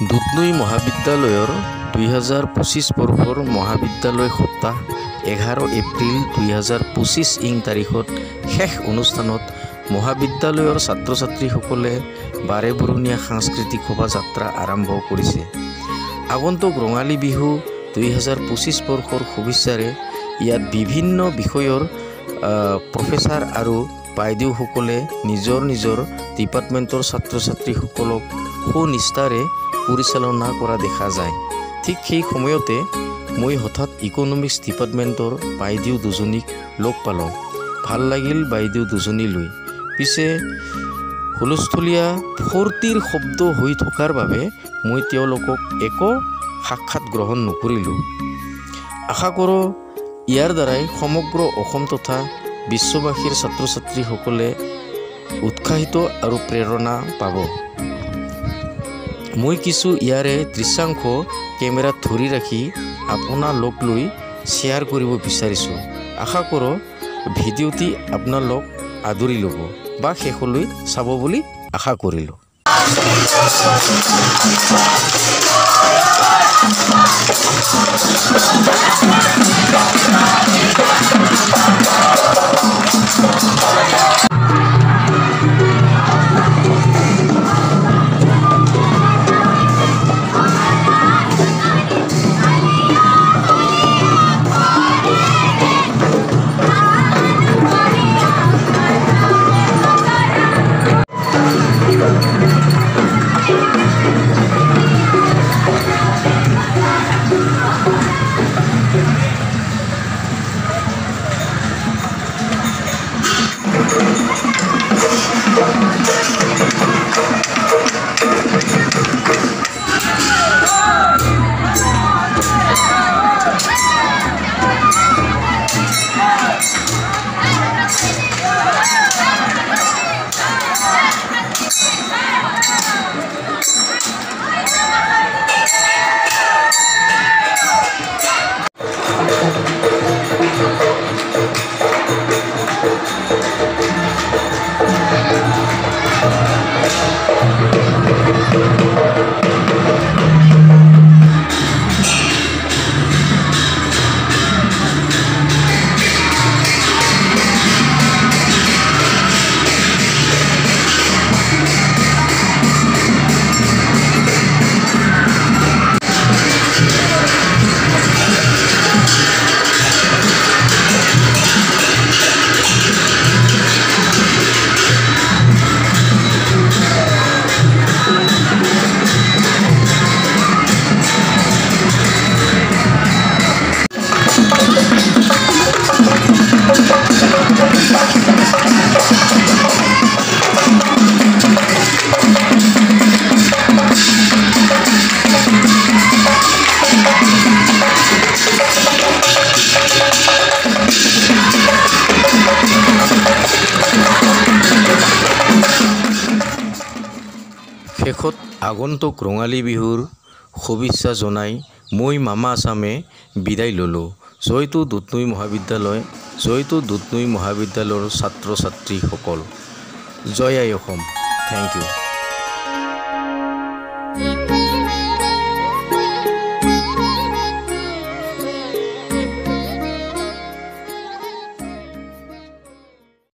দুধনৈ মহাবিদ্যালয়ৰ 2025 বৰ্ষৰ মহাবিদ্যালয় সপ্তাহ 11 এপ্ৰিল 2025 তাৰিখত শেষ অনুষ্ঠানত মহাবিদ্যালয়ৰ ছাত্ৰ ছাত্ৰীসকলে বাৰেবৰণীয়া সাংস্কৃতিক শোভাযাত্ৰা আৰম্ভ কৰিছে। আগন্তুক ৰঙালী বিহু 2025 বৰ্ষৰ শুভেচ্ছাৰে ইয়াত বিভিন্ন বিষয়ৰ প্ৰফেচাৰ আৰু বাইদেউসকলে নিজৰ নিজৰ ডিপাৰ্টমেণ্টৰ ছাত্ৰ ছাত্ৰীসকলক সুনিষ্ঠাৰে পৰিচালনা কৰা দেখা যায়। ঠিক সেই সময়তে মই হঠাৎ ইকনমিক্স ডিপাৰ্টমেণ্টৰ বাইদেউ দুজনীক লগ পালোঁ। ভাল লাগিল বাইদেউ দুজনীলৈ। পিছে হুলস্থুলীয়া ফূৰ্তিৰ শব্দ হৈ থকাৰ বাবে মই তেওঁলোকক একো সাক্ষাৎ গ্ৰহণ নকৰিলোঁ। আশা কৰোঁ ইয়াৰ দ্বাৰাই সমগ্ৰ অসম তথা বিশ্ববাসীৰ ছাত্ৰ ছাত্ৰীসকলে উৎসাহিত আৰু প্ৰেৰণা পাব। মই কিছু ইয়াৰে দৃশ্যাংশ কেমেৰাত ধৰি ৰাখি আপোনালোকলৈ শ্বেয়াৰ কৰিব বিচাৰিছোঁ। আশা কৰোঁ ভিডিঅ'টি আপোনালোক আদৰি ল'ব বা শেষলৈ চাব বুলি আশা কৰিলোঁ। শেষত আগন্তুক ৰঙালী বিহুৰ শুভেচ্ছা জনাই মই মামা আছামে বিদায় ল'লোঁ। জয়টো দুধনৈ মহাবিদ্যালয়, জয়টো দুধনৈ মহাবিদ্যালয়ৰ ছাত্ৰ ছাত্ৰীসকল। জয় আই অসম। Thank U.